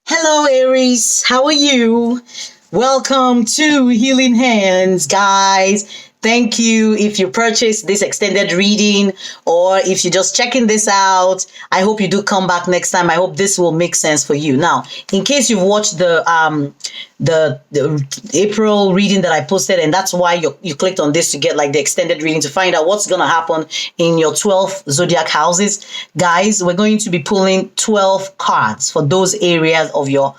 Hello, Aries. How are you? Welcome to Healing Hands, guys. Thank you if you purchased this extended reading or if you're just checking this out. I hope you do come back next time. I hope this will make sense for you. Now, in case you've watched the April reading that I posted, and that's why you clicked on this to get like the extended reading to find out what's going to happen in your 12 zodiac houses. Guys, we're going to be pulling 12 cards for those areas of your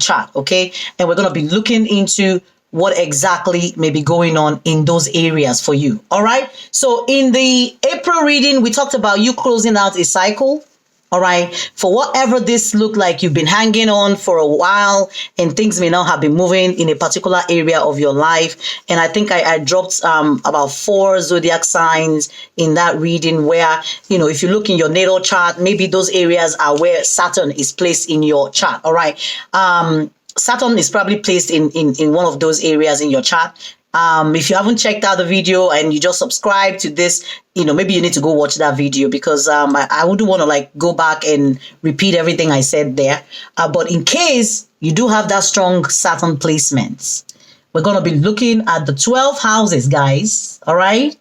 chart, okay? And we're going to be looking into what exactly may be going on in those areas for you. All right. So in the April reading, we talked about you closing out a cycle. All right. For whatever this looked like, you've been hanging on for a while and things may not have been moving in a particular area of your life. And I think I dropped about 4 zodiac signs in that reading where, if you look in your natal chart, maybe those areas are where Saturn is placed in your chart. All right. Saturn is probably placed in one of those areas in your chart. If you haven't checked out the video and you just subscribe to this, maybe you need to go watch that video because I wouldn't want to go back and repeat everything I said there. But in case you do have that strong Saturn placements, we're going to be looking at the 12 houses, guys. All right.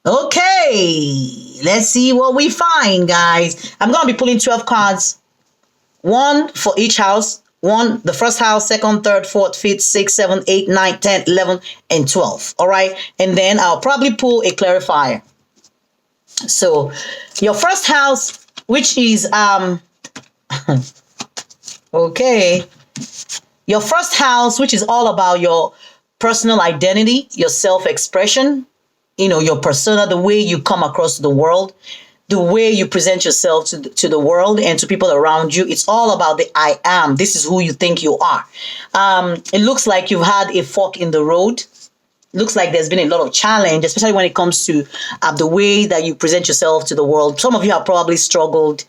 Okay. Let's see what we find, guys. I'm going to be pulling 12 cards, one for each house. 1, the first house, 2nd, 3rd, 4th, 5th, 6th, 7th, 8th, 9th, 10th, 11th, and 12th. All right. And then I'll probably pull a clarifier. So your first house, which is, okay. Your first house, which is all about your personal identity, your self-expression, your persona, the way you come across the world, the way you present yourself to the world and to people around you. It's all about the I am. This is who you think you are. It looks like you've had a fork in the road. Looks like there's been a lot of challenge, especially when it comes to the way that you present yourself to the world. Some of you have probably struggled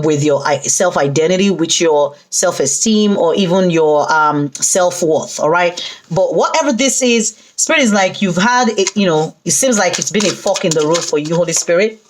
with your self-identity, with your self-esteem, or even your self-worth. All right. But whatever this is, Spirit is like you've had it, it seems like it's been a fork in the road for you, Holy Spirit.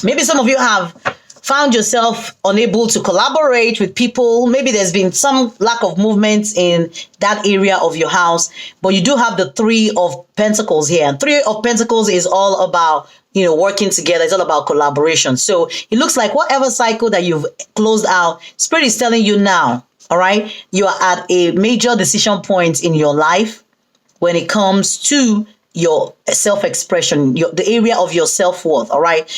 Maybe some of you have found yourself unable to collaborate with people. Maybe there's been some lack of movement in that area of your house, but you do have the 3 of Pentacles here. And 3 of Pentacles is all about, working together. It's all about collaboration. So it looks like whatever cycle that you've closed out, Spirit is telling you now, all right, you are at a major decision point in your life when it comes to your self-expression, the area of your self-worth. All right.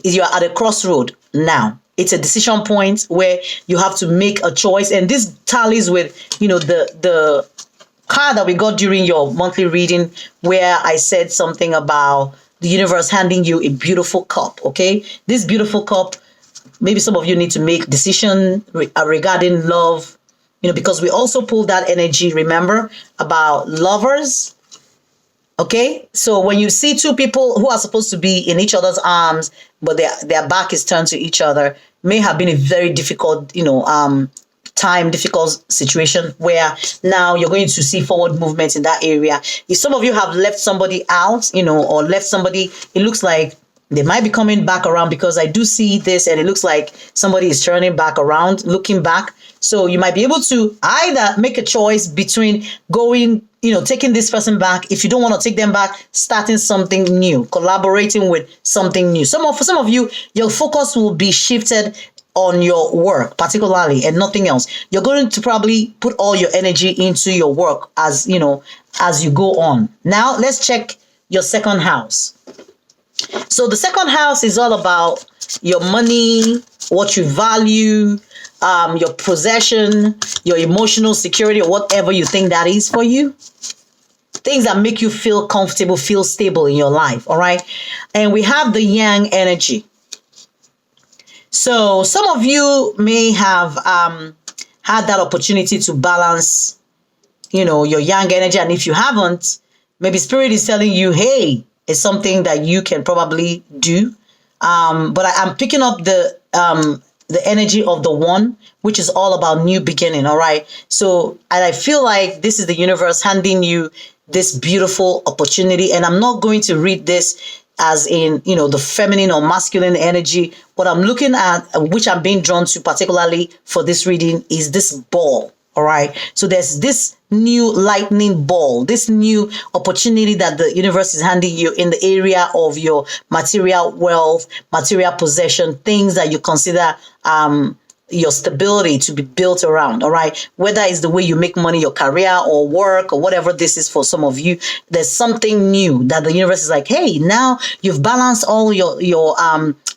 You're at a crossroad now. It's a decision point where you have to make a choice. And this tallies with, the card that we got during your monthly reading, where I said something about the universe handing you a beautiful cup. Okay. This beautiful cup, maybe some of you need to make decision regarding love, because we also pulled that energy, remember, about lovers. Okay, so when you see 2 people who are supposed to be in each other's arms, but their back is turned to each other, may have been a very difficult, difficult situation where now you're going to see forward movement in that area. If some of you have left somebody out, or left somebody, it looks like they might be coming back around, because I do see this and it looks like somebody is turning back around, looking back. So you might be able to either make a choice between going, taking this person back. If you don't want to take them back, starting something new, collaborating with something new. For some of you, your focus will be shifted on your work, particularly, and nothing else. You're going to probably put all your energy into your work as you go on. Now, let's check your second house. So the second house is all about your money, what you value, your possession, your emotional security, or whatever you think that is for you. Things that make you feel comfortable, feel stable in your life. All right. And we have the yang energy. So some of you may have had that opportunity to balance, your yang energy. And if you haven't, maybe Spirit is telling you, hey, it's something that you can probably do. But I'm picking up the energy of the 1, which is all about new beginning. All right. So, and I feel like this is the universe handing you this beautiful opportunity. And I'm not going to read this as in, the feminine or masculine energy. What I'm looking at, which I'm being drawn to particularly for this reading, is this ball. All right. So there's this new lightning ball, this new opportunity that the universe is handing you in the area of your material wealth, material possession, things that you consider your stability to be built around. All right. Whether it's the way you make money, your career or work or whatever this is for some of you, there's something new that the universe is like, hey, now you've balanced all your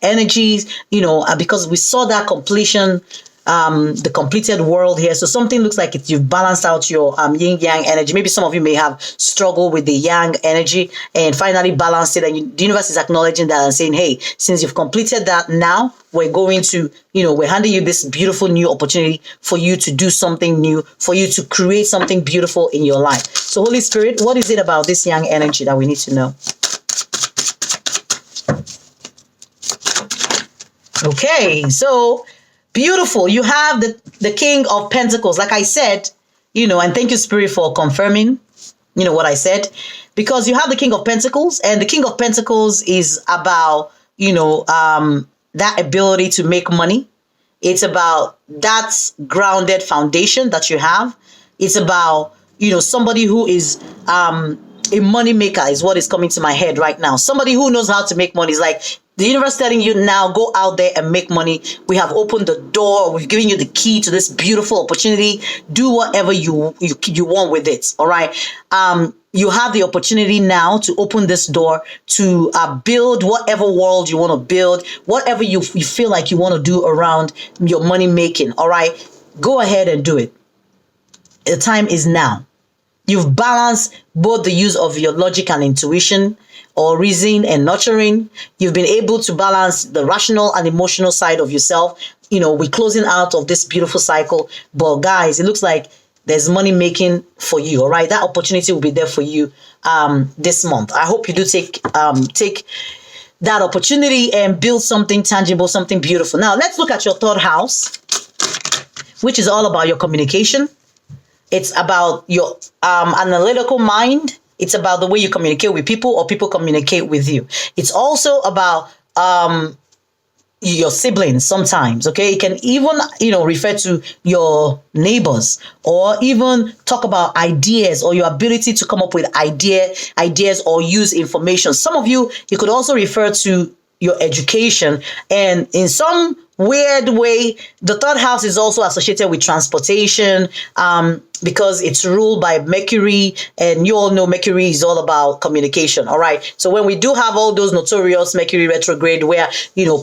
energies, because we saw that completion, the completed world here. So something looks like you've balanced out your yin yang energy. Maybe some of you may have struggled with the yang energy and finally balanced it. And the universe is acknowledging that and saying, hey, since you've completed that, now we're going to, we're handing you this beautiful new opportunity for you to do something new, for you to create something beautiful in your life. So Holy Spirit, what is it about this yang energy that we need to know? Okay, so beautiful. You have the King of Pentacles. Like I said, and thank you, Spirit, for confirming, what I said. Because you have the King of Pentacles, and the King of Pentacles is about, that ability to make money. It's about that grounded foundation that you have. It's about, somebody who is a money maker is what is coming to my head right now. Somebody who knows how to make money. Is like the universe telling you now, go out there and make money. We have opened the door. We've given you the key to this beautiful opportunity. Do whatever you want with it. All right. You have the opportunity now to open this door to build whatever world you want to build, whatever you feel like you want to do around your money making. All right. Go ahead and do it. The time is now. You've balanced both the use of your logic and intuition, or reason and nurturing. You've been able to balance the rational and emotional side of yourself. We're closing out of this beautiful cycle. But guys, it looks like there's money making for you. All right. That opportunity will be there for you this month. I hope you do take that opportunity and build something tangible, something beautiful. Now, let's look at your third house, which is all about your communication. It's about your analytical mind. It's about the way you communicate with people or people communicate with you. It's also about your siblings sometimes, okay? It can even, refer to your neighbors, or even talk about ideas or your ability to come up with ideas or use information. Some of you, it could also refer to your education. And in some weird way, the third house is also associated with transportation, because it's ruled by Mercury, and you all know Mercury is all about communication. All right. So when we do have all those notorious Mercury retrograde where,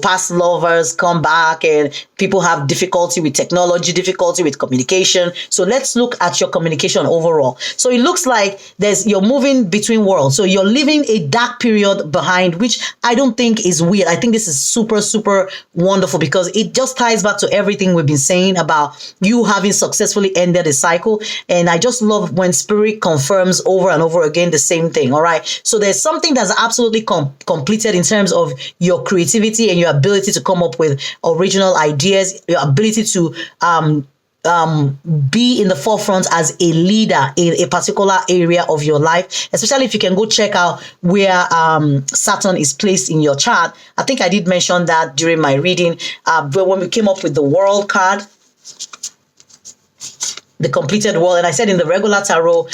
past lovers come back and people have difficulty with technology, difficulty with communication. So let's look at your communication overall. So it looks like you're moving between worlds. So you're leaving a dark period behind, which I don't think is weird. I think this is super, super wonderful, because it just ties back to everything we've been saying about you having successfully ended a cycle. And I just love when Spirit confirms over and over again the same thing. All right. So there's something that's absolutely completed in terms of your creativity and your ability to come up with original ideas, your ability to be in the forefront as a leader in a particular area of your life, especially if you can go check out where Saturn is placed in your chart. I think I did mention that during my reading, but when we came up with the world card, the completed world, and I said in the regular tarot,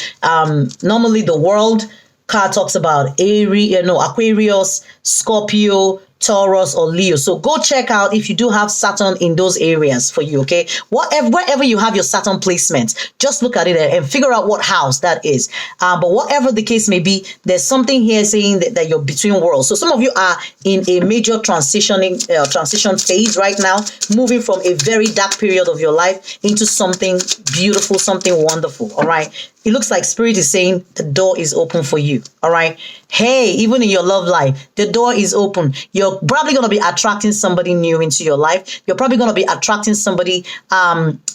normally the world card talks about Aquarius, Scorpio, Taurus, or Leo. So go check out if you do have Saturn in those areas for you, okay? Wherever you have your Saturn placements, just look at it and figure out what house that is. But whatever the case may be, there's something here saying that you're between worlds. So some of you are in a major transition phase right now, moving from a very dark period of your life into something beautiful, something wonderful, all right? It looks like Spirit is saying the door is open for you. All right. Hey, even in your love life, the door is open. You're probably going to be attracting somebody new into your life. You're probably going to be attracting somebody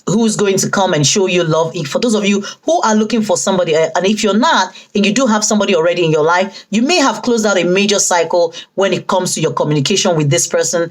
who's going to come and show you love. For those of you who are looking for somebody, and if you're not, and you do have somebody already in your life, you may have closed out a major cycle when it comes to your communication with this person,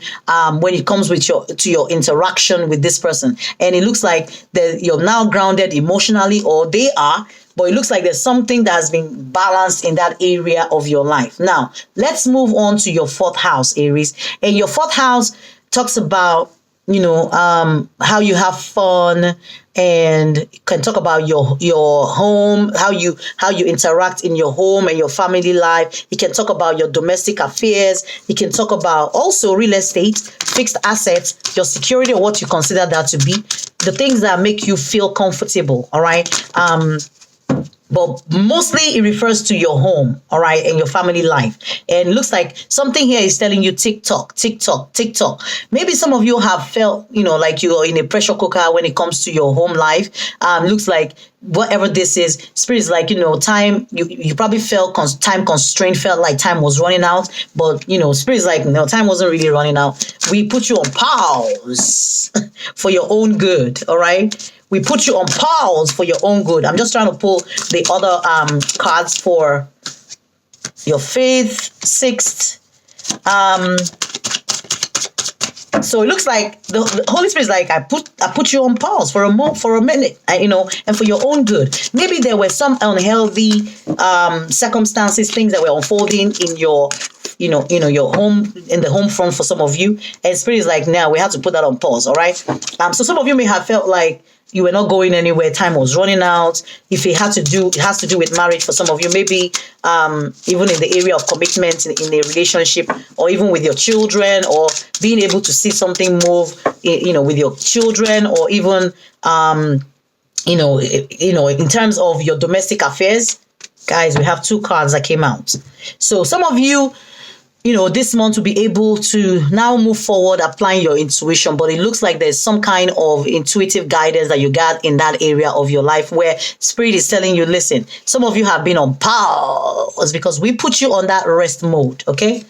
when it comes to your interaction with this person. And it looks like that you're now grounded emotionally, or they are. but it looks like there's something that has been balanced in that area of your life. Now, let's move on to your fourth house, Aries. And your fourth house talks about, how you have fun, and can talk about your home, how you interact in your home and your family life. You can talk about your domestic affairs. You can talk about also real estate, fixed assets, your security, or what you consider that to be, the things that make you feel comfortable. All right. But mostly it refers to your home, all right, and your family life. And it looks like something here is telling you TikTok, TikTok, TikTok. Maybe some of you have felt, like you're in a pressure cooker when it comes to your home life. Looks like whatever this is, spirit is like, time, you probably felt time constrained, felt like time was running out. But, spirit is like, no, time wasn't really running out. We put you on pause for your own good, all right? We put you on pause for your own good. I'm just trying to pull the other cards for your fifth, sixth. So it looks like the Holy Spirit is like, I put you on pause for a minute, and for your own good. Maybe there were some unhealthy circumstances, things that were unfolding in your your home, in the home front for some of you. And Spirit is like, now we have to put that on pause. All right. So some of you may have felt like you were not going anywhere. Time was running out. If it has to do with marriage for some of you, maybe even in the area of commitment in a relationship, or even with your children, or being able to see something move, with your children, or even, in terms of your domestic affairs. Guys, we have two cards that came out. So some of you, this month to be able to now move forward applying your intuition, but it looks like there's some kind of intuitive guidance that you got in that area of your life where Spirit is telling you, listen, some of you have been on pause because we put you on that rest mode, okay?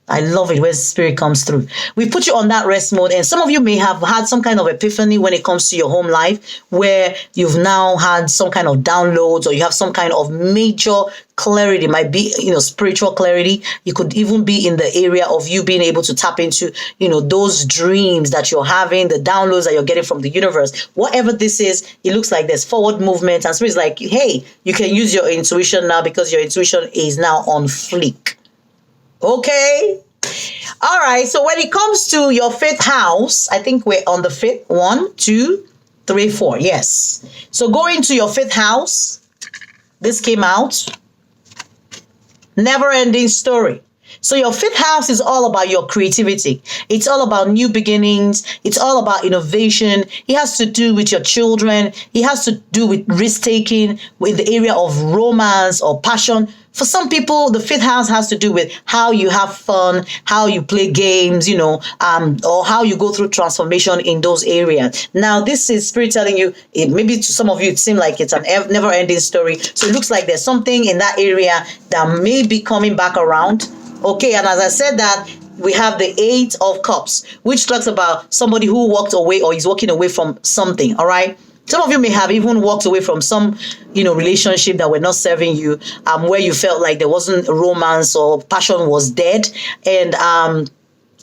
I love it when Spirit comes through. We put you on that rest mode, and some of you may have had some kind of epiphany when it comes to your home life, where you've now had some kind of downloads, or you have some kind of major clarity. It might be, spiritual clarity. You could even be in the area of you being able to tap into, those dreams that you're having, the downloads that you're getting from the universe. Whatever this is, it looks like there's forward movement, and Spirit's like, hey, you can use your intuition now because your intuition is now on fleek. Okay. All right. So when it comes to your fifth house, I think we're on the fifth. 1, 2, 3, 4. Yes. So going to your fifth house, this came out. Never ending story. So your fifth house is all about your creativity. It's all about new beginnings. It's all about innovation. It has to do with your children. It has to do with risk taking, with the area of romance or passion. For some people, the fifth house has to do with how you have fun, how you play games, or how you go through transformation in those areas. Now, this is Spirit telling you, maybe to some of you, it seems like it's an never-ending story. So it looks like there's something in that area that may be coming back around. Okay, and as I said that, we have the 8 of Cups, which talks about somebody who walked away or is walking away from something, all right? Some of you may have even walked away from some, relationship that were not serving you, where you felt like there wasn't romance or passion was dead. And,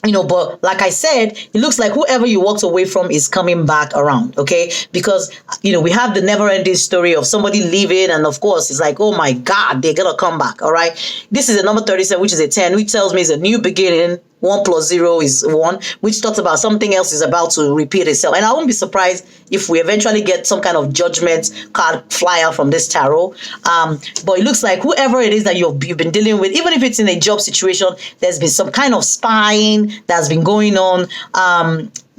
but like I said, it looks like whoever you walked away from is coming back around, okay? Because, we have the never-ending story of somebody leaving, and of course, it's like, oh my God, they're gonna come back, all right? This is a number 37, which is a 10, which tells me it's a new beginning. 1 plus 0 is 1, which talks about something else is about to repeat itself. And I won't be surprised if we eventually get some kind of judgment card fly out from this tarot. But it looks like whoever it is that you've been dealing with, even if it's in a job situation, there's been some kind of spying that's been going on.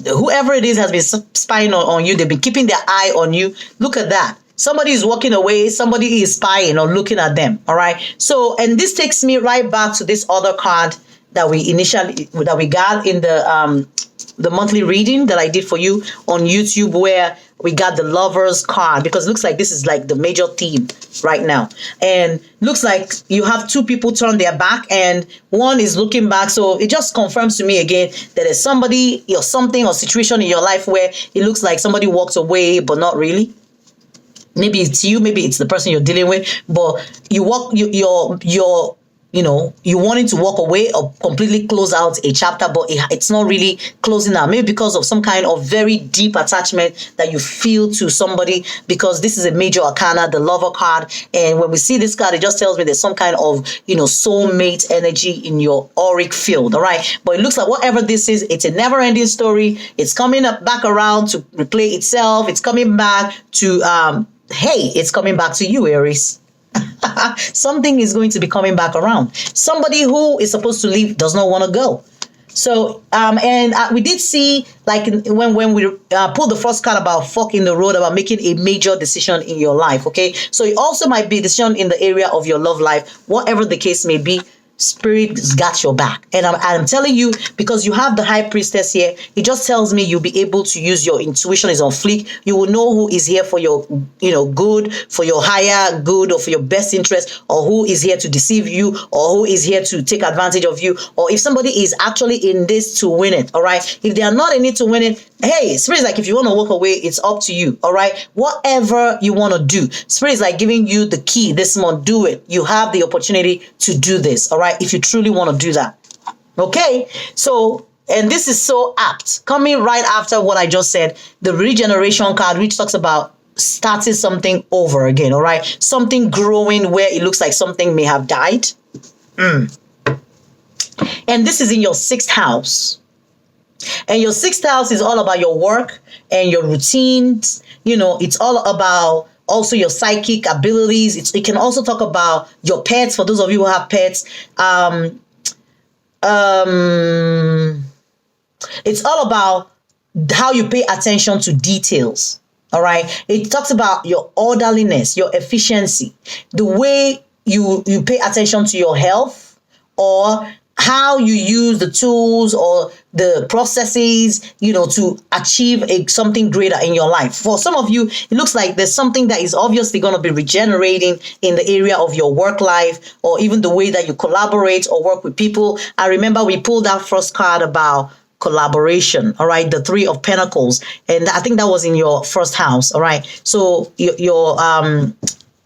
Whoever it is has been spying on you. They've been keeping their eye on you. Look at that. Somebody is walking away. Somebody is spying or looking at them. All right. So, and this takes me right back to this other card that we got in the monthly reading that I did for you on YouTube, where we got the Lovers card, because it looks like this is like the major theme right now. And looks like you have 2 people turn their back and one is looking back. So it just confirms to me again that there's somebody or something or situation in your life where it looks like somebody walked away, but not really. Maybe it's you, maybe it's the person you're dealing with, but you walk, your you wanting to walk away or completely close out a chapter, but it's not really closing out. Maybe because of some kind of very deep attachment that you feel to somebody, because this is a major arcana, the lover card. And when we see this card, it just tells me there's some kind of, soulmate energy in your auric field. All right. But it looks like whatever this is, it's a never ending story. It's coming back around to replay itself. It's coming back to, hey, it's coming back to you, Aries. Something is going to be coming back around. Somebody who is supposed to leave does not want to go. So, we did see, like, when we pulled the first card about fork in the road, about making a major decision in your life, okay? So it also might be a decision in the area of your love life, whatever the case may be. Spirit's got your back. And I'm telling you, because you have the high priestess here, it just tells me you'll be able to use your intuition is on fleek. You will know who is here for your, good, for your higher good, or for your best interest, or who is here to deceive you, or who is here to take advantage of you, or if somebody is actually in this to win it. All right. If they are not in it to win it, hey, Spirit is like, if you want to walk away, it's up to you. All right. Whatever you want to do, Spirit is like giving you the key this month. Do it. You have the opportunity to do this. All right. If you truly want to do that. Okay. So, and this is so apt, coming right after what I just said, the regeneration card, which talks about starting something over again. All right. Something growing where it looks like something may have died. And this is in your 6th house. And your 6th house is all about your work and your routines. It's all about also your psychic abilities. It can also talk about your pets, for those of you who have pets. It's all about how you pay attention to details. All right. It talks about your orderliness, your efficiency, the way you pay attention to your health, or how you use the tools or the processes, to achieve something greater in your life. For some of you, it looks like there's something that is obviously going to be regenerating in the area of your work life, or even the way that you collaborate or work with people. I remember we pulled that first card about collaboration. All right. The 3 of Pentacles. And I think that was in your 1st house. All right. So your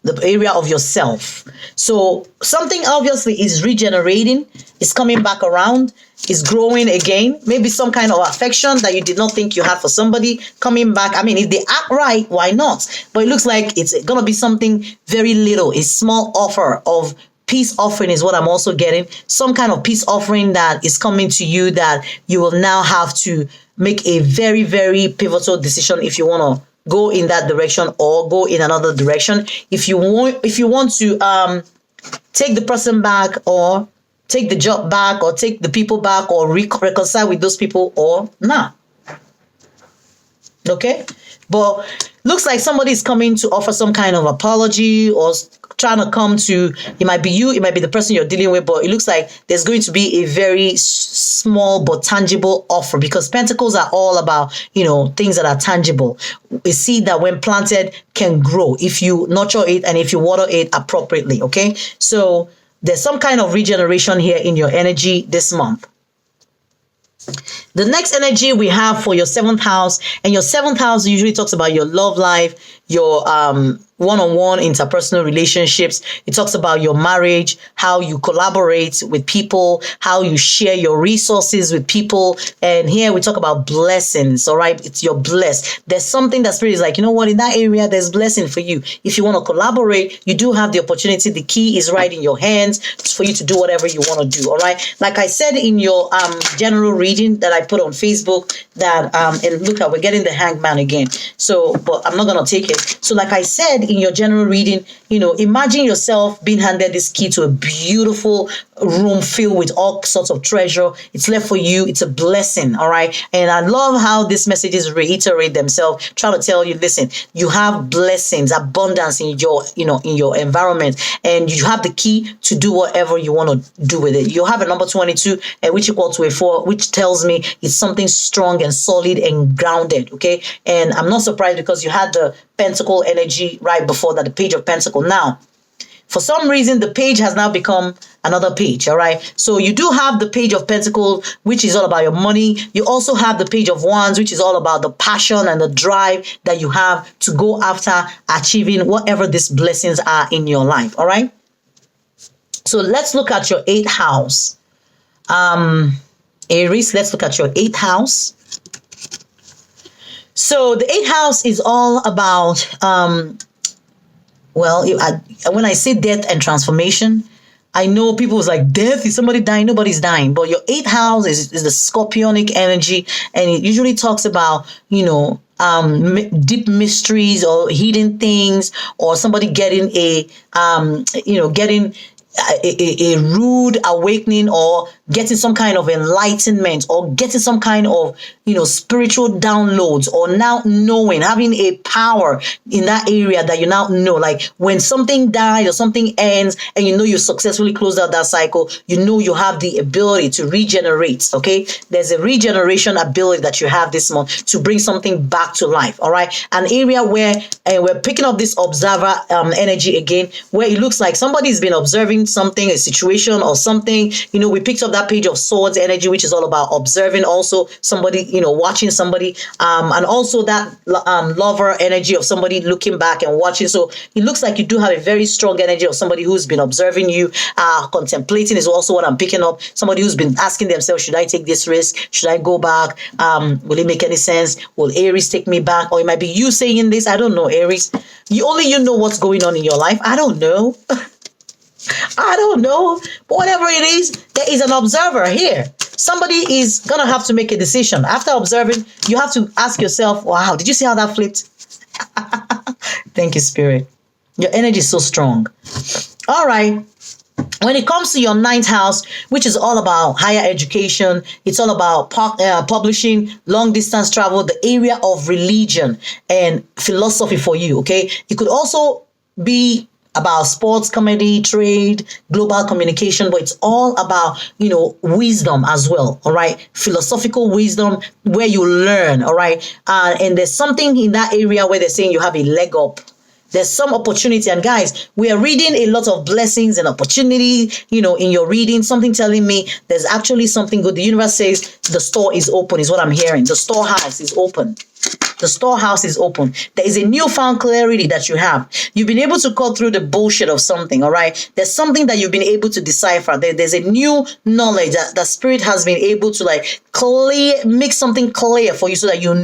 the area of yourself. So something obviously is regenerating, is coming back around, is growing again. Maybe some kind of affection that you did not think you had for somebody coming back. I mean, if they act right, why not? But it looks like it's going to be something very little, a small offer of peace offering is what I'm also getting. Some kind of peace offering that is coming to you that you will now have to make a very, very pivotal decision if you want to go in that direction or go in another direction. If you want to take the person back, or take the job back, or take the people back, or reconcile with those people, or not. Okay. But looks like somebody is coming to offer some kind of apology, or trying to come to, it might be you, it might be the person you're dealing with, but it looks like there's going to be a very small but tangible offer, because Pentacles are all about, things that are tangible. A seed that when planted can grow if you nurture it and if you water it appropriately. Okay. So there's some kind of regeneration here in your energy this month. The next energy we have for your 7th house, and your 7th house usually talks about your love life, your one-on-one interpersonal relationships. It talks about your marriage, how you collaborate with people, how you share your resources with people. And here we talk about blessings. All right. It's you're blessed. There's something that Spirit is like, in that area, there's blessing for you. If you want to collaborate, you do have the opportunity. The key is right in your hands for you to do whatever you want to do. All right. Like I said in your general reading that I put on Facebook, that and look, we're getting the hangman again. So, but I'm not going to take it. So like I said in your general reading, imagine yourself being handed this key to a beautiful room filled with all sorts of treasure. It's left for you. It's a blessing. All right. And I love how these messages reiterate themselves, trying to tell you, listen, you have blessings, abundance in your, in your environment, and you have the key to do whatever you want to do with it. You have a number 22, which equal to a 4, which tells me it's something strong and solid and grounded. Okay. And I'm not surprised, because you had the Pentacle energy right before that, the Page of Pentacle. Now, for some reason, the page has now become another page. All right. So you do have the Page of Pentacles, which is all about your money. You also have the Page of Wands, which is all about the passion and the drive that you have to go after achieving whatever these blessings are in your life. All right. So let's look at your 8th house. Aries, let's look at your 8th house. So the 8th house is all about, when I say death and transformation, I know people was like, death, is somebody dying? Nobody's dying. But your 8th house is the scorpionic energy, and it usually talks about, deep mysteries or hidden things, or somebody getting getting a rude awakening, or getting some kind of enlightenment, or getting some kind of spiritual downloads, or now knowing, having a power in that area that you now know. Like when something dies or something ends and you successfully closed out that cycle, you have the ability to regenerate. Okay, there's a regeneration ability that you have this month to bring something back to life. All right, an area where we're picking up this observer energy again, where it looks like somebody's been observing something, a situation or something. We picked up that page of swords energy, which is all about observing, also somebody watching somebody, and also that lover energy of somebody looking back and watching. So it looks like you do have a very strong energy of somebody who's been observing you. Contemplating is also what I'm picking up. Somebody who's been asking themselves, should I take this risk? Should I go back? Will it make any sense? Will Aries take me back? Or it might be you saying this. I don't know, Aries. You know what's going on in your life. I don't know. I don't know. But whatever it is, there is an observer here. Somebody is going to have to make a decision. After observing, you have to ask yourself, wow, did you see how that flipped? Thank you, Spirit. Your energy is so strong. All right. When it comes to your 9th house, which is all about higher education, it's all about publishing, long distance travel, the area of religion and philosophy for you, okay? It could also be about sports, comedy, trade, global communication, but it's all about, wisdom as well, all right? Philosophical wisdom where you learn, all right? And there's something in that area where they're saying you have a leg up. There's some opportunity. And guys, we are reading a lot of blessings and opportunity, in your reading, something telling me there's actually something good. The universe says the store is open, is what I'm hearing. The storehouse is open. The storehouse is open. There is a newfound clarity that you have. You've been able to cut through the bullshit of something, all right? There's something that you've been able to decipher. There's a new knowledge that the Spirit has been able to make something clear for you so that you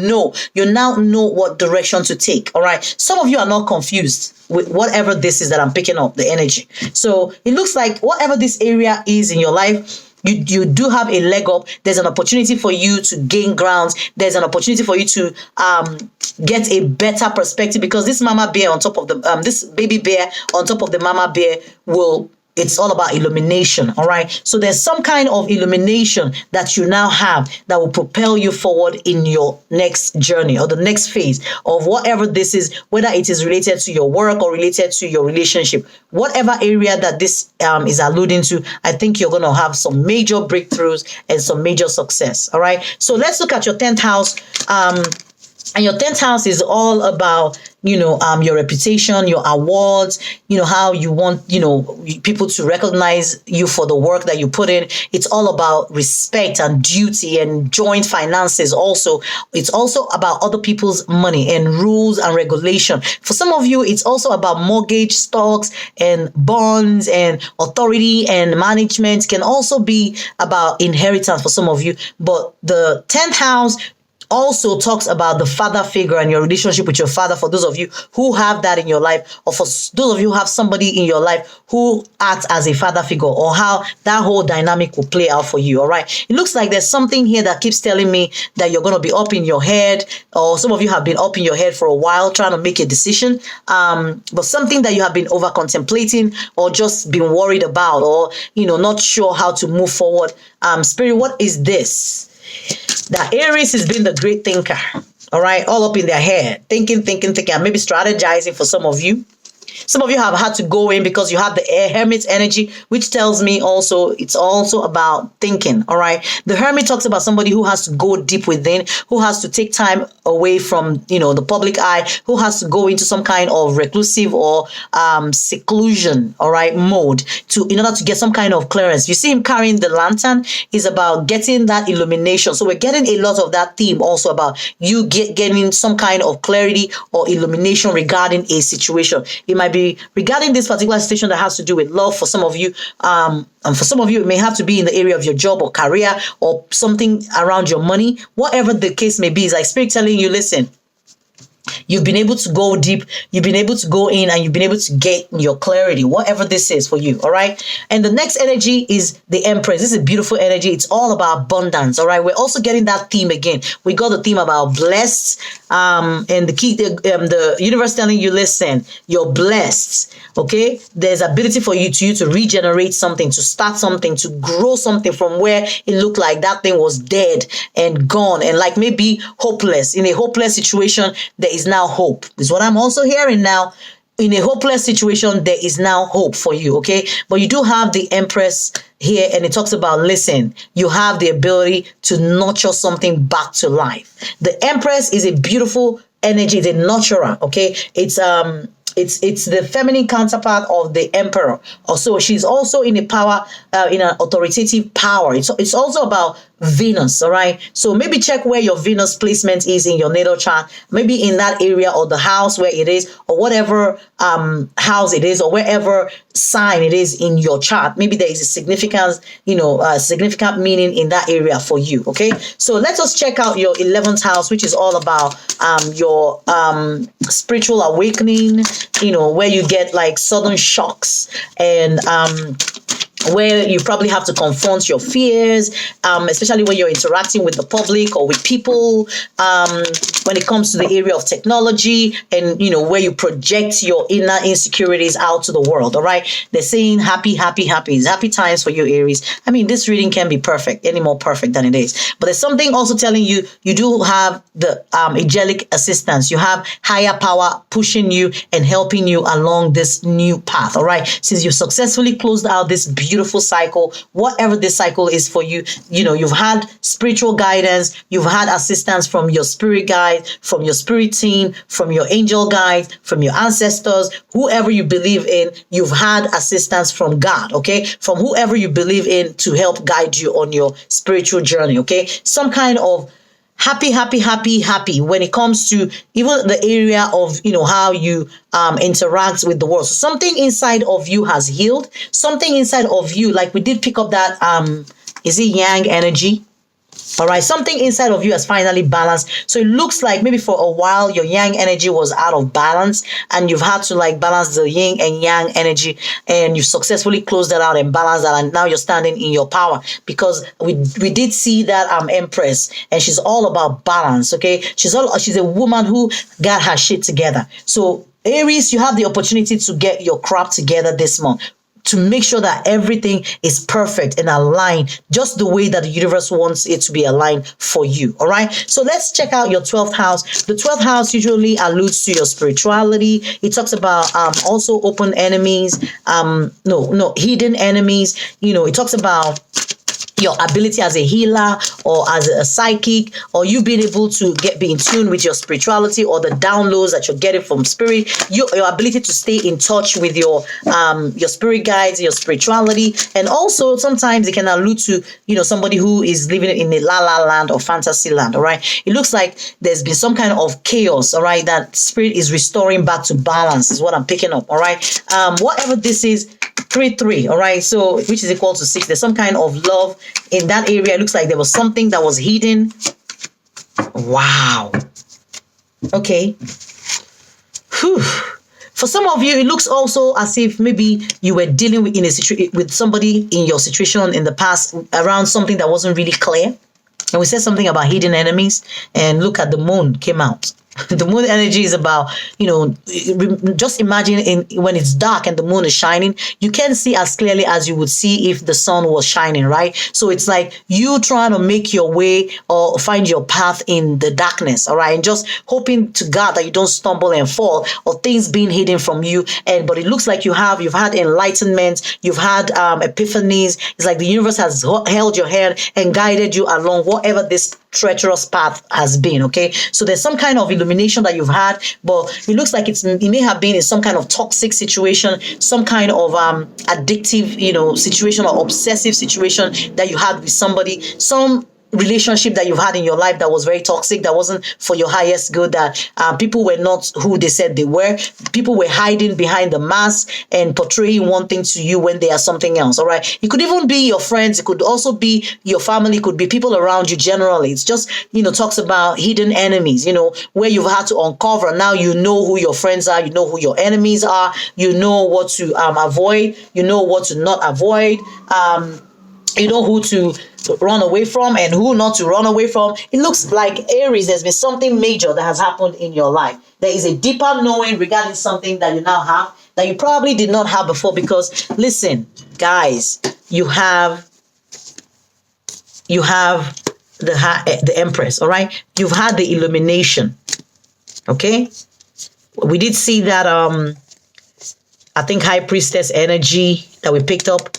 now know what direction to take, all right? Some of you are not confused with whatever this is that I'm picking up, the energy. So it looks like whatever this area is in your life, you do have a leg up. There's an opportunity for you to gain grounds. There's an opportunity for you to get a better perspective, because this mama bear on top of this baby bear on top of the mama bear it's all about illumination, all right? So there's some kind of illumination that you now have that will propel you forward in your next journey or the next phase of whatever this is, whether it is related to your work or related to your relationship. Whatever area that this is alluding to, I think you're going to have some major breakthroughs and some major success, all right? So let's look at your 10th house. And your 10th house is all about, your reputation, your awards, how you want, people to recognize you for the work that you put in. It's all about respect and duty and joint finances also. It's also about other people's money and rules and regulation. For some of you, it's also about mortgage, stocks and bonds, and authority and management. Can also be about inheritance for some of you. But the 10th house also talks about the father figure and your relationship with your father, for those of you who have that in your life, or for those of you who have somebody in your life who acts as a father figure, or how that whole dynamic will play out for you, all right? It looks like there's something here that keeps telling me that you're going to be up in your head, or some of you have been up in your head for a while trying to make a decision, but something that you have been over contemplating or just been worried about, or, not sure how to move forward. Spirit, what is this? That Aries has been the great thinker, all right, all up in their head, thinking, and maybe strategizing for some of you. Some of you have had to go in because you have the Hermit energy, which tells me also it's also about thinking, all right? The Hermit talks about somebody who has to go deep within, who has to take time away from, the public eye, who has to go into some kind of reclusive or seclusion, all right, mode in order to get some kind of clearance. You see him carrying the lantern is about getting that illumination. So we're getting a lot of that theme also about you getting some kind of clarity or illumination regarding a situation. It might be regarding this particular situation that has to do with love for some of you. And for some of you, it may have to be in the area of your job or career or something around your money. Whatever the case may be, it's like Spirit telling you, listen, you've been able to go deep, you've been able to go in, and you've been able to get your clarity, whatever this is for you, all right? And the next energy is the Empress. This is a beautiful energy. It's all about abundance, all right? We're also getting that theme again. We got the theme about blessed, and the universe telling you, listen, you're blessed, okay? There's ability for you to regenerate something, to start something, to grow something from where it looked like that thing was dead and gone, and like maybe hopeless. In a hopeless situation, there is now hope. This is what I'm also hearing now. In a hopeless situation, there is now hope for you, okay? But you do have the Empress here, and it talks about, listen, you have the ability to nurture something back to life. The Empress is a beautiful energy, the nurturer, okay? It's the feminine counterpart of the Emperor. Also, she's also in a power, in an authoritative power. It's also about Venus, all right? So maybe check where your Venus placement is in your natal chart, maybe in that area or the house where it is, or whatever house it is, or wherever sign it is in your chart. Maybe there is a significant, significant meaning in that area for you, okay? So let us check out your 11th house, which is all about your spiritual awakening, where you get like sudden shocks and where you probably have to confront your fears, especially when you're interacting with the public or with people, when it comes to the area of technology and, where you project your inner insecurities out to the world, all right? They're saying happy, happy, happy. It's happy times for you, Aries. I mean, this reading can be perfect, any more perfect than it is. But there's something also telling you, you do have the angelic assistance. You have higher power pushing you and helping you along this new path, all right? Since you've successfully closed out this beautiful cycle, whatever this cycle is for you, you've had spiritual guidance, you've had assistance from your spirit guide, from your spirit team, from your angel guide, from your ancestors, whoever you believe in, you've had assistance from God, okay? From whoever you believe in to help guide you on your spiritual journey, okay? Some kind of happy, happy, happy, happy when it comes to even the area of, how you interact with the world. So something inside of you has healed. Something inside of you, like we did pick up that, is it yang energy? All right, something inside of you has finally balanced. So it looks like maybe for a while your yang energy was out of balance and you've had to like balance the yin and yang energy, and you've successfully closed that out and balanced that, and now you're standing in your power, because we did see that Empress, and she's all about balance, okay? She's a woman who got her shit together. So Aries, you have the opportunity to get your crap together this month, to make sure that everything is perfect and aligned just the way that the universe wants it to be aligned for you, all right? So let's check out your 12th house. The 12th house usually alludes to your spirituality. It talks about also open enemies, hidden enemies. It talks about your ability as a healer or as a psychic, or you being able to be in tune with your spirituality or the downloads that you're getting from spirit, your ability to stay in touch with your spirit guides, your spirituality. And also sometimes it can allude to, somebody who is living in a la land or fantasy land, all right? It looks like there's been some kind of chaos, all right, that spirit is restoring back to balance is what I'm picking up, all right? Whatever this is, 3-3, all right? So, which is equal to 6. There's some kind of love in that area. It looks like there was something that was hidden. Wow. Okay. Whew. For some of you, it looks also as if maybe you were dealing with somebody in your situation in the past around something that wasn't really clear. And we said something about hidden enemies, and look at the moon came out. The moon energy is about, just imagine when it's dark and the moon is shining, you can't see as clearly as you would see if the sun was shining, right? So it's like you trying to make your way or find your path in the darkness, all right? And just hoping to God that you don't stumble and fall, or things being hidden from you. But it looks like you've had enlightenment, you've had epiphanies. It's like the universe has held your hand and guided you along whatever this treacherous path has been, okay? So there's some kind of illumination that you've had, but it looks like it may have been in some kind of toxic situation, some kind of addictive, situation or obsessive situation that you had with somebody. Some relationship that you've had in your life that was very toxic, that wasn't for your highest good, that people were not who they said they were. People were hiding behind the mask and portraying one thing to you when they are something else. All right. It could even be your friends. It could also be your family. It could be people around you generally. It's just, talks about hidden enemies, where you've had to uncover. Now you know who your friends are. You know who your enemies are. You know what to avoid. You know what to not avoid. You know who to run away from and who not to run away from. It looks like, Aries, there's been something major that has happened in your life. There is a deeper knowing regarding something that you now have that you probably did not have before, because listen, guys, you have the Empress, all right? You've had the illumination, okay? We did see that, I think, High Priestess energy that we picked up.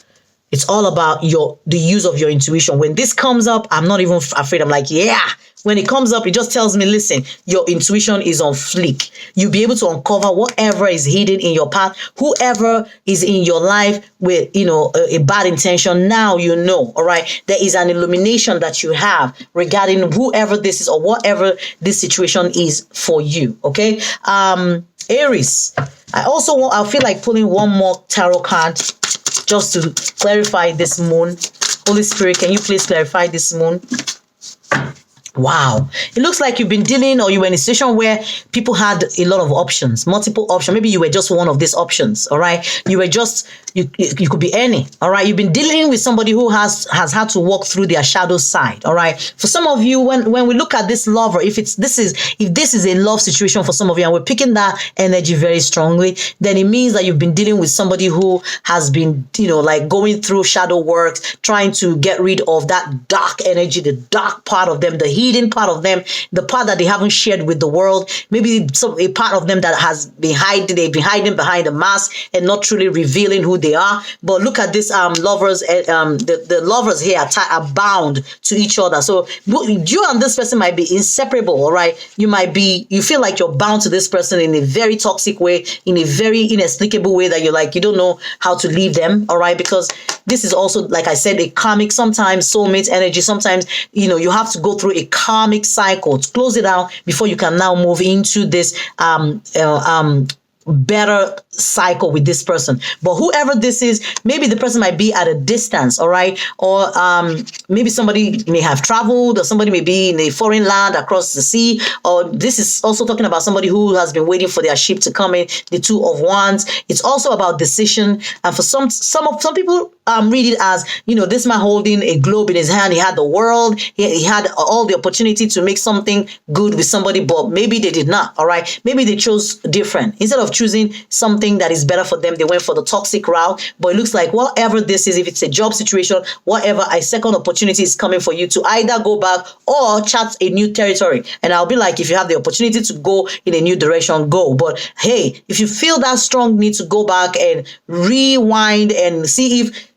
It's all about the use of your intuition. When this comes up, I'm not even afraid. I'm like, yeah. When it comes up, it just tells me, listen, your intuition is on fleek. You'll be able to uncover whatever is hidden in your path. Whoever is in your life with, a bad intention, now you know, all right? There is an illumination that you have regarding whoever this is or whatever this situation is for you, okay? Aries, I feel like pulling one more tarot card just to clarify this moon. Holy Spirit, can you please clarify this moon? Wow. It looks like you've been dealing, or you were in a situation where people had a lot of options, multiple options. Maybe you were just one of these options, all right? You were just, you could be any, all right? You've been dealing with somebody who has had to walk through their shadow side, all right? For some of you, when we look at this lover, if this is a love situation for some of you, and we're picking that energy very strongly, then it means that you've been dealing with somebody who has been, like going through shadow work, trying to get rid of that dark energy, the dark part of them, the hidden part of them, the part that they haven't shared with the world. Maybe a part of them that has been hiding, they've been hiding behind a mask and not truly revealing who they are. But look at this, lovers, the lovers here are bound to each other. So you and this person might be inseparable, all right? You feel like you're bound to this person in a very toxic way, in a very inexplicable way, that you don't know how to leave them, all right? Because this is also, like I said, a karmic, sometimes soulmate energy. Sometimes, you have to go through a karmic cycle to close it out before you can now move into this better cycle with this person. But whoever this is, maybe the person might be at a distance, all right? Or maybe somebody may have traveled, or somebody may be in a foreign land across the sea. Or this is also talking about somebody who has been waiting for their ship to come in, the Two of Wands. It's also about decision. And for some people read it as, this man holding a globe in his hand. He had the world. He had all the opportunity to make something good with somebody, but maybe they did not, all right? Maybe they chose different. Instead of choosing something that is better for them, they went for the toxic route. But it looks like whatever this is, if it's a job situation, whatever, a second opportunity is coming for you to either go back or chart a new territory. And I'll be like, if you have the opportunity to go in a new direction, go. But hey, if you feel that strong need to go back and rewind and see if,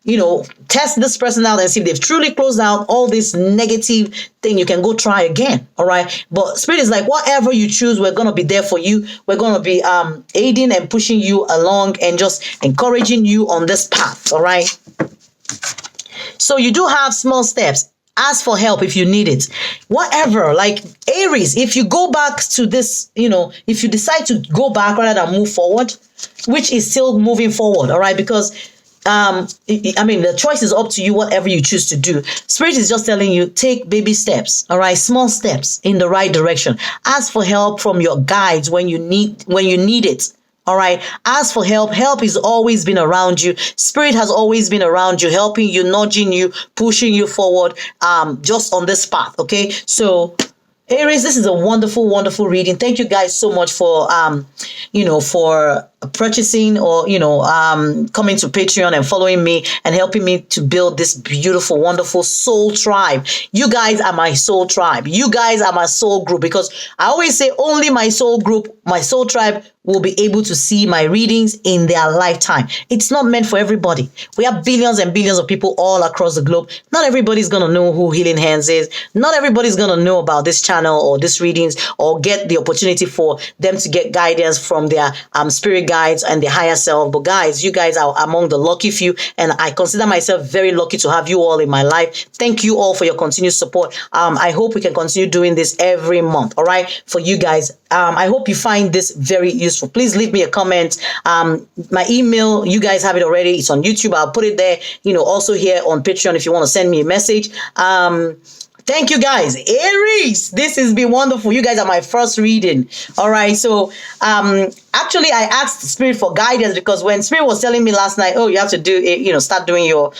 test this person out and see if they've truly closed out all this negative thing, you can go try again. All right. But Spirit is like, whatever you choose, we're going to be there for you. We're going to be aiding and pushing you along and just encouraging you on this path. All right. So you do have small steps. Ask for help if you need it. Whatever, like Aries, if you go back to this, if you decide to go back rather than move forward, which is still moving forward. All right. Because the choice is up to you, whatever you choose to do. Spirit is just telling you, take baby steps, all right, small steps in the right direction. Ask for help from your guides when you need it. All right. Ask for help. Help has always been around you. Spirit has always been around you, helping you, nudging you, pushing you forward, just on this path. Okay. So Aries, this is a wonderful, wonderful reading. Thank you guys so much for, for purchasing or, coming to Patreon and following me and helping me to build this beautiful, wonderful soul tribe. You guys are my soul tribe. You guys are my soul group, because I always say only my soul group, my soul tribe will be able to see my readings in their lifetime. It's not meant for everybody. We have billions and billions of people all across the globe. Not everybody's going to know who Healing Hands is. Not everybody's going to know about this channel or this readings or get the opportunity for them to get guidance from their spirit guides and their higher self. But guys, you guys are among the lucky few, and I consider myself very lucky to have you all in my life. Thank you all for your continued support. I hope we can continue doing this every month, all right, for you guys. I hope you find this very useful. Please leave me a comment. My email, you guys have it already. It's on YouTube. I'll put it there, also here on Patreon if you want to send me a message. Thank you guys. Aries, this has been wonderful. You guys are my first reading. All right. So, actually, I asked Spirit for guidance because when Spirit was telling me last night, oh, you have to do it, start doing your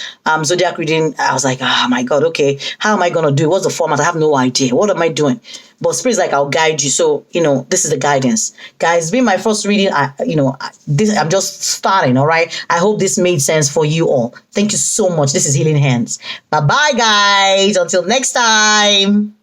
zodiac reading. I was like, oh my God, okay. How am I going to do it? What's the format? I have no idea. What am I doing? But Spirit's like, I'll guide you. So, this is the guidance. Guys, it's been my first reading. I'm just starting, all right? I hope this made sense for you all. Thank you so much. This is Healing Hands. Bye-bye, guys. Until next time.